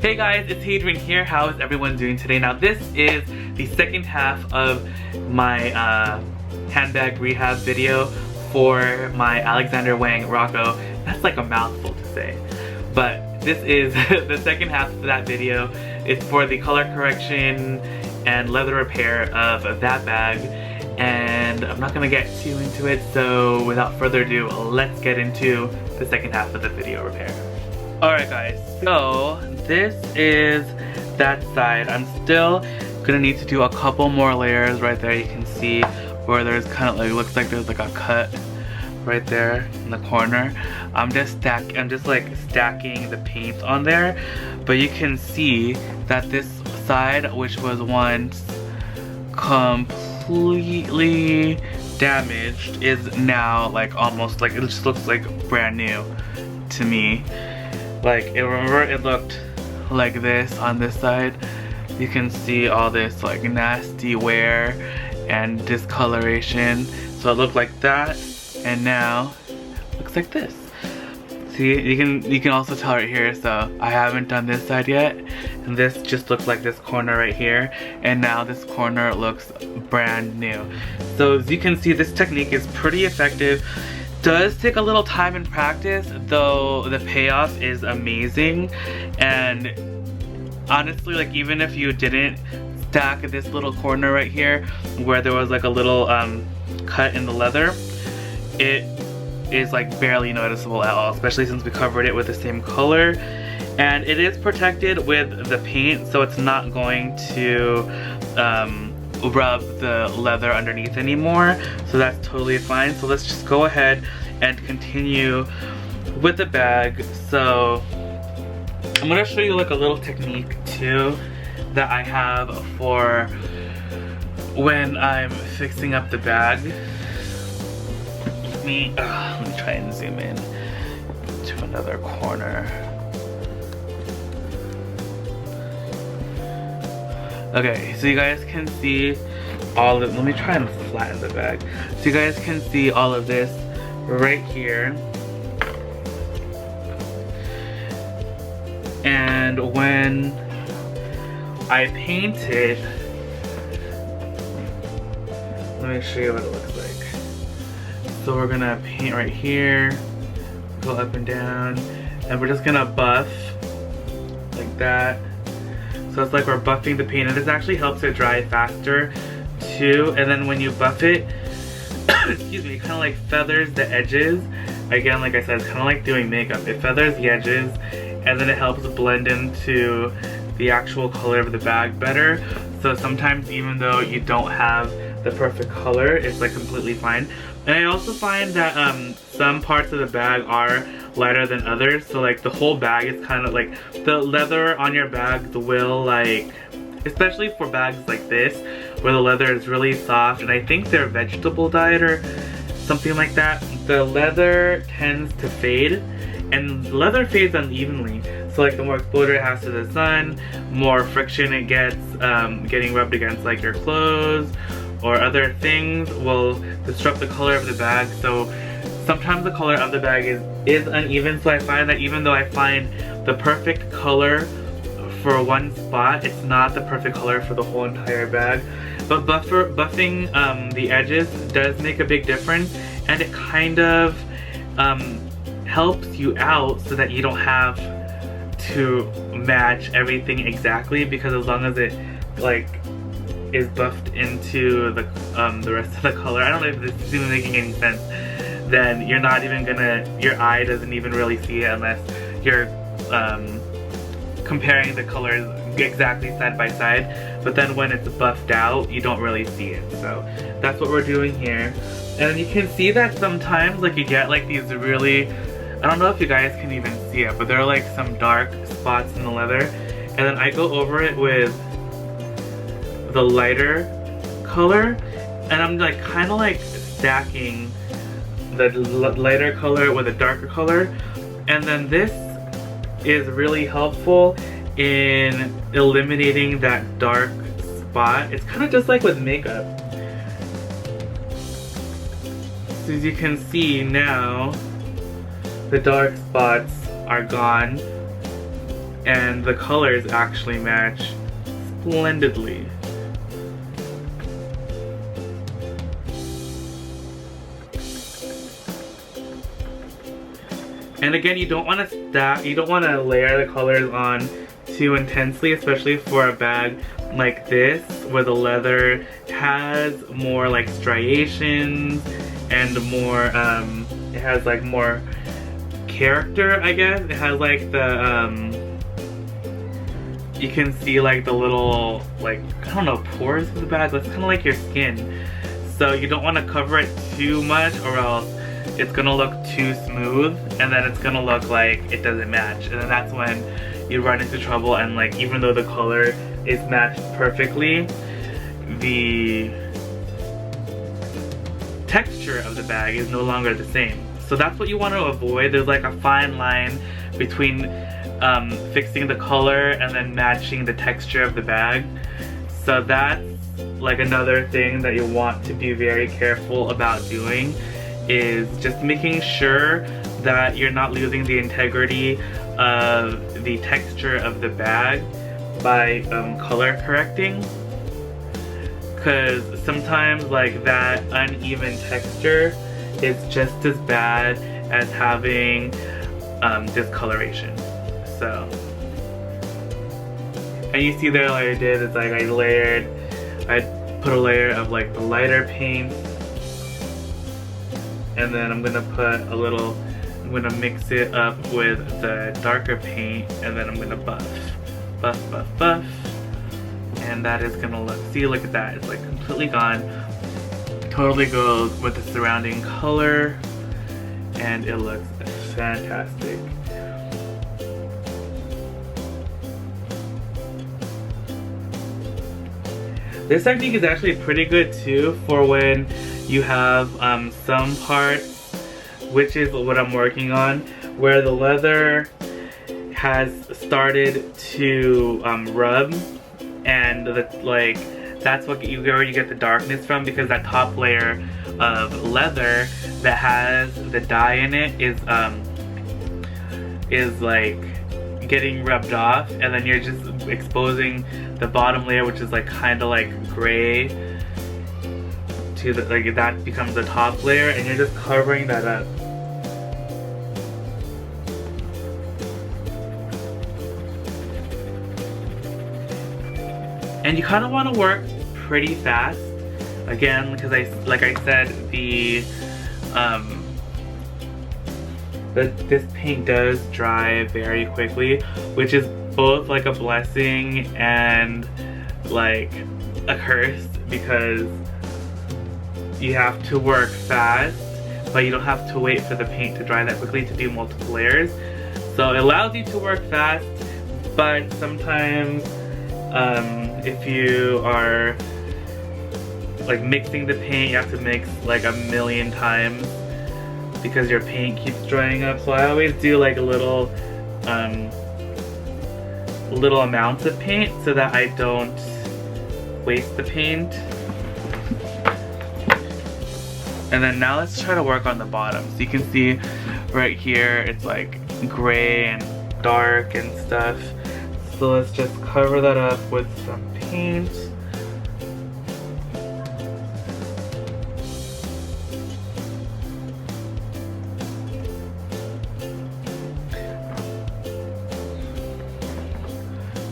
Hey guys, it's Hadrian here. How is everyone doing today? Now this is the second half of my handbag rehab video for my Wang Rocco. That's like a mouthful to say. But this is the second half of that video. It's for the color correction and leather repair of that bag. And I'm not gonna get too into it, so without further ado, let's get into the second half of the video repair. Alright guys, so this is that side. I'm still gonna need to do a couple more layers right there. You can see where there's kind of like, looks like there's like a cut right there in the corner. I'm just stacking the paint on there, but you can see that this side, which was once completely damaged, is now like almost like, it just looks like brand new to me. Like, remember it looked like this on this side. You can see all this like nasty wear and discoloration. So it looked like that, and now it looks like this. See, you can also tell right here. So I haven't done this side yet, and this just looks like this corner right here, and now this corner looks brand new. So as you can see, this technique is pretty effective. Does take a little time and practice, though the payoff is amazing. And honestly, like, even if you didn't stack this little corner right here where there was like a little cut in the leather, it is like barely noticeable at all, especially since we covered it with the same color. And it is protected with the paint, so it's not going to rub the leather underneath anymore, so that's totally fine. So let's just go ahead and continue with the bag. So I'm gonna show you like a little technique too that I have for when I'm fixing up the bag. Let me try and zoom in to another corner. Okay, so you guys can see all of, let me try and flatten the bag. So you guys can see all of this right here. And when I paint it, let me show you what it looks like. So we're gonna paint right here, go up and down, and we're just gonna buff like that. So it's like we're buffing the paint, and this actually helps it dry faster too. And then when you buff it, excuse me, it kind of like feathers the edges. Again, like I said, it's kind of like doing makeup. It feathers the edges, and then it helps blend into the actual color of the bag better. So sometimes even though you don't have the perfect color, it's like completely fine. And I also find that some parts of the bag are lighter than others. So like the whole bag is kind of like, the leather on your bags will like, especially for bags like this where the leather is really soft, and I think they're vegetable dyed or something like that, the leather tends to fade, and leather fades unevenly. So like the more exposure it has to the sun, more friction it gets getting rubbed against like your clothes or other things will disrupt the color of the bag. So sometimes the color of the bag is uneven, so I find that even though I find the perfect color for one spot, it's not the perfect color for the whole entire bag. But buffing the edges does make a big difference, and it kind of helps you out so that you don't have to match everything exactly, because as long as it like is buffed into the rest of the color, I don't know if this is even making any sense, then you're not even gonna, your eye doesn't even really see it unless you're comparing the colors exactly side by side. But then when it's buffed out, you don't really see it. So that's what we're doing here. And you can see that sometimes like you get like these really, I don't know if you guys can even see it, but there are like some dark spots in the leather, and then I go over it with the lighter color, and I'm like kind of like stacking the lighter color with a darker color. And then this is really helpful in eliminating that dark spot. It's kind of just like with makeup. So as you can see now, the dark spots are gone, and the colors actually match splendidly. And again, you don't want to layer the colors on too intensely, especially for a bag like this where the leather has more like striations and more it has like more character, I guess. It has like the you can see like the little, like, I don't know, pores of the bag. It's kind of like your skin, so you don't want to cover it too much or else it's gonna look too smooth and then it's gonna look like it doesn't match, and then that's when you run into trouble. And like, even though the color is matched perfectly, the texture of the bag is no longer the same. So that's what you want to avoid. There's like a fine line between fixing the color and then matching the texture of the bag. So that's like another thing that you want to be very careful about doing, is just making sure that you're not losing the integrity of the texture of the bag by color correcting, because sometimes like that uneven texture is just as bad as having discoloration. So, and you see there, like I did, it's like I put a layer of like the lighter paint, and then I'm gonna mix it up with the darker paint, and then I'm gonna buff, and that is gonna look, see, look at that, it's like completely gone. Totally goes with the surrounding color, and it looks fantastic. This technique is actually pretty good too for when you have some parts, which is what I'm working on, where the leather has started to rub, and that's what where you get the darkness from, because that top layer of leather that has the dye in it is like getting rubbed off, and then you're just exposing the bottom layer, which is like kind of like gray, to the, like, that becomes the top layer, and you're just covering that up. And you kind of want to work pretty fast, again, because like I said, this paint does dry very quickly, which is both like a blessing and like a curse, because you have to work fast, but you don't have to wait for the paint to dry that quickly to do multiple layers. So it allows you to work fast, but sometimes if you are like mixing the paint, you have to mix like a million times because your paint keeps drying up. So I always do like a little amounts of paint so that I don't waste the paint. And then now let's try to work on the bottom. So you can see right here, it's like gray and dark and stuff. So let's just cover that up with some paint.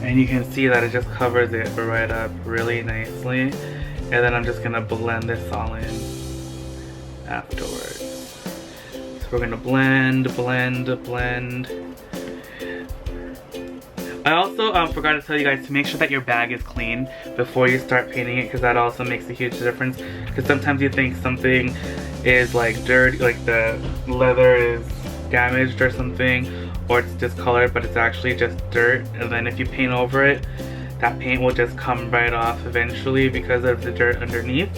And you can see that it just covers it right up really nicely. And then I'm just gonna blend this all in afterwards. So we're gonna blend. I also forgot to tell you guys to make sure that your bag is clean before you start painting it, because that also makes a huge difference. Because sometimes you think something is like dirty, like the leather is damaged or something, or it's discolored, but it's actually just dirt. And then if you paint over it, that paint will just come right off eventually because of the dirt underneath.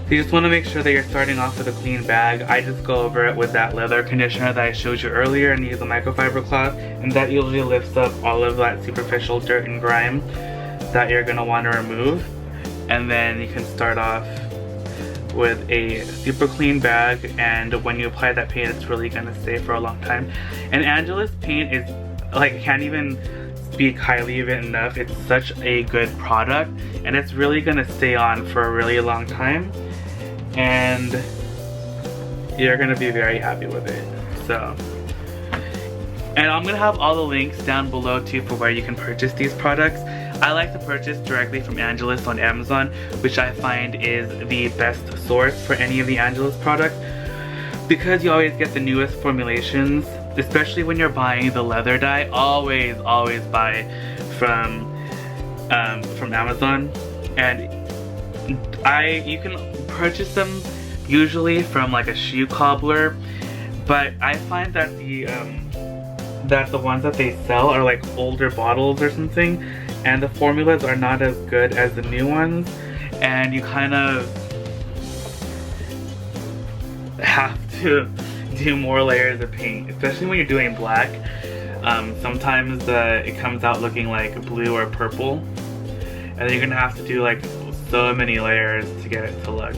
You just want to make sure that you're starting off with a clean bag. I just go over it with that leather conditioner that I showed you earlier and use a microfiber cloth, and that usually lifts up all of that superficial dirt and grime that you're going to want to remove. And then you can start off with a super clean bag, and when you apply that paint, it's really going to stay for a long time. And Angela's paint is like, I can't even speak highly of it enough. It's such a good product, and it's really gonna stay on for a really long time, and you're gonna be very happy with it. So, and I'm gonna have all the links down below too for where you can purchase these products. I like to purchase directly from Angelus on Amazon, which I find is the best source for any of the Angelus products, because you always get the newest formulations, especially when you're buying the leather dye. Always buy from Amazon, and you can purchase them usually from like a shoe cobbler, but I find that the ones that they sell are like older bottles or something, and the formulas are not as good as the new ones, and you kind of have to do more layers of paint, especially when you're doing black. Sometimes it comes out looking like blue or purple, and then you're gonna have to do like so many layers to get it to look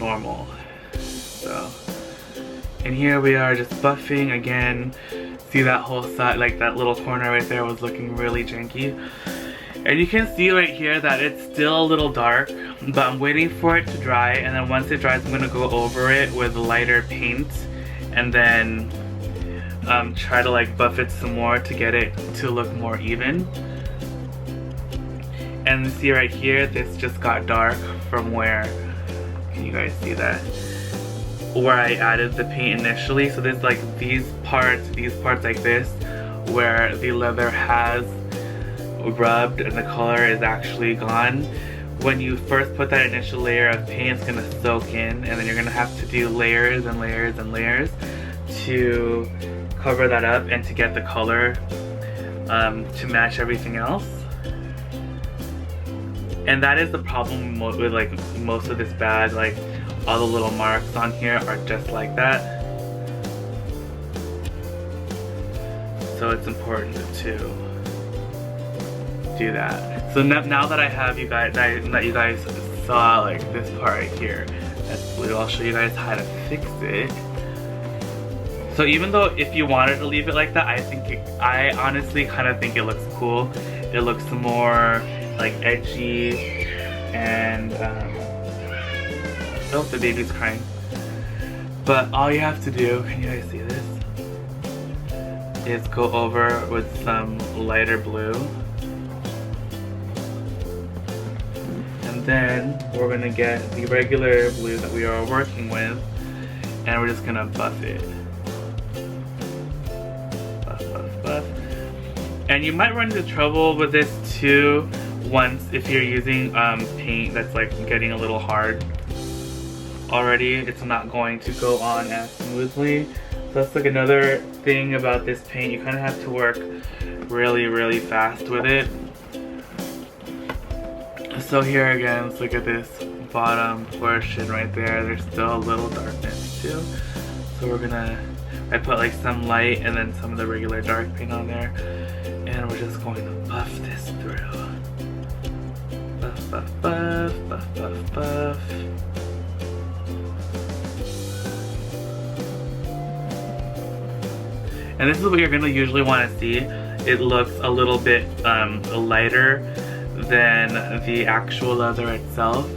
normal. So, and here we are just buffing again. See that whole side, like that little corner right there was looking really janky. And you can see right here that it's still a little dark, but I'm waiting for it to dry, and then once it dries I'm gonna go over it with lighter paint and then try to like buff it some more to get it to look more even. And see right here, this just got dark from where, can you guys see that? Where I added the paint initially. So there's like these parts like this, where the leather has rubbed and the color is actually gone. When you first put that initial layer of paint, it's gonna soak in, and then you're gonna have to do layers and layers and layers to cover that up and to get the color to match everything else. And that is the problem with like most of this bag. Like, all the little marks on here are just like that. So it's important to do that. So now that I have you guys, that you guys saw like this part right here, that's blue, I'll show you guys how to fix it. So even though if you wanted to leave it like that, I honestly kind of think it looks cool. It looks more like edgy, and oh, the baby's crying. But all you have to do, can you guys see this, is go over with some lighter blue. And then we're gonna get the regular blue that we are working with, and we're just gonna buff it. Buff, buff, buff. And you might run into trouble with this too if you're using paint that's like getting a little hard already. It's not going to go on as smoothly. So that's like another thing about this paint. You kind of have to work really fast with it. So here again, let's look at this bottom portion right there. There's still a little darkness too. So I put like some light and then some of the regular dark paint on there, and we're just going to buff this through. Buff, buff, buff, buff, buff, buff. And this is what you're gonna usually want to see. It looks a little bit lighter than the actual leather itself.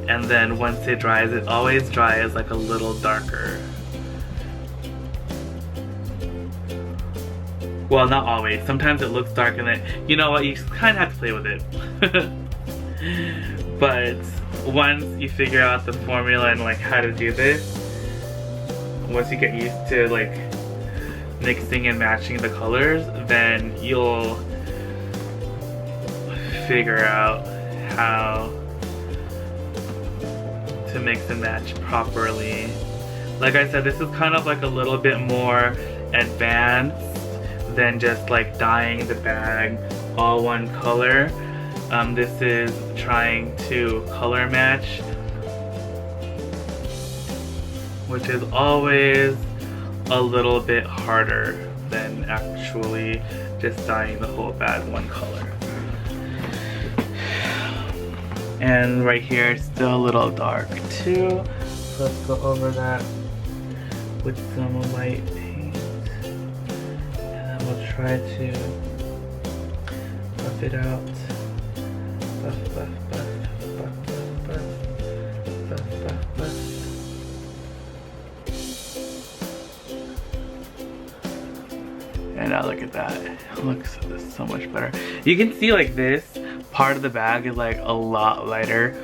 And then once it dries, it always dries like a little darker. Well, not always. Sometimes it looks dark and then, you know what, you kind of have to play with it. But once you figure out the formula and like how to do this, once you get used to like mixing and matching the colors, then you'll figure out how to mix and match properly. Like I said, this is kind of like a little bit more advanced than just like dyeing the bag all one color. This is trying to color match, which is always a little bit harder than actually just dyeing the whole bag one color. And right here it's still a little dark too. So let's go over that with some light paint. And then we'll try to buff it out. Buff, buff, buff, buff, buff, buff, buff, buff, buff. And now look at that. It looks so much better. You can see like this part of the bag is like a lot lighter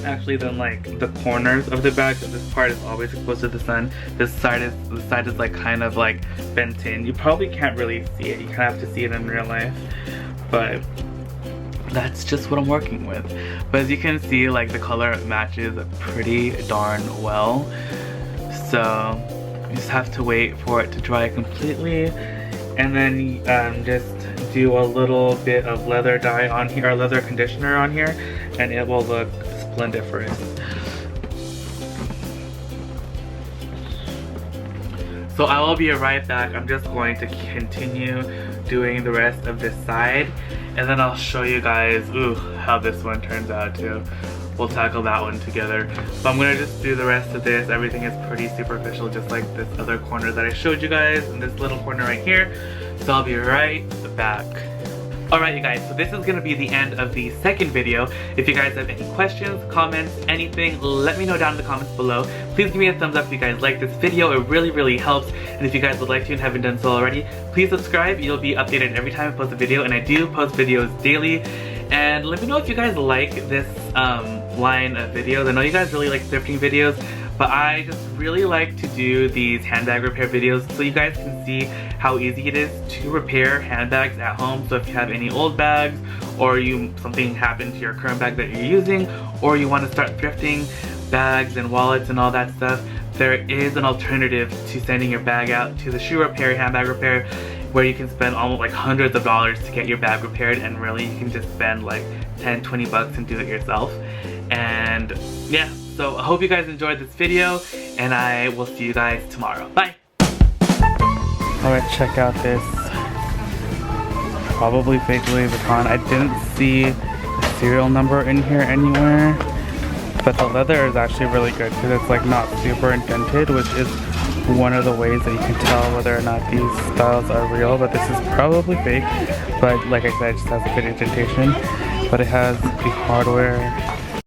actually than like the corners of the bag. So this part is always exposed to the sun. This side is like kind of like bent in. You probably can't really see it. You kind of have to see it in real life. But that's just what I'm working with. But as you can see, like the color matches pretty darn well. So you just have to wait for it to dry completely, and then just do a little bit of leather dye on here, or leather conditioner on here, and it will look splendiferous. So I will be right back. I'm just going to continue doing the rest of this side, and then I'll show you guys how this one turns out too. We'll tackle that one together. But I'm gonna just do the rest of this. Everything is pretty superficial, just like this other corner that I showed you guys, and this little corner right here. So I'll be right back. Alright you guys, so this is gonna be the end of the second video. If you guys have any questions, comments, anything, let me know down in the comments below. Please give me a thumbs up if you guys like this video. It really helps. And if you guys would like to and haven't done so already, please subscribe. You'll be updated every time I post a video, and I do post videos daily. And let me know if you guys like this line of videos. I know you guys really like thrifting videos, but I just really like to do these handbag repair videos so you guys can see how easy it is to repair handbags at home. So if you have any old bags, or something happened to your current bag that you're using, or you want to start thrifting bags and wallets and all that stuff, there is an alternative to sending your bag out to the shoe repair, handbag repair, where you can spend almost like hundreds of dollars to get your bag repaired, and really you can just spend like 10-20 bucks and do it yourself. And yeah, so I hope you guys enjoyed this video, and I will see you guys tomorrow. Bye! Alright, check out this probably fake Louis Vuitton. I didn't see the serial number in here anywhere, but the leather is actually really good because it's like not super indented, which is one of the ways that you can tell whether or not these styles are real. But this is probably fake, but like I said, it just has a good indentation. But it has the hardware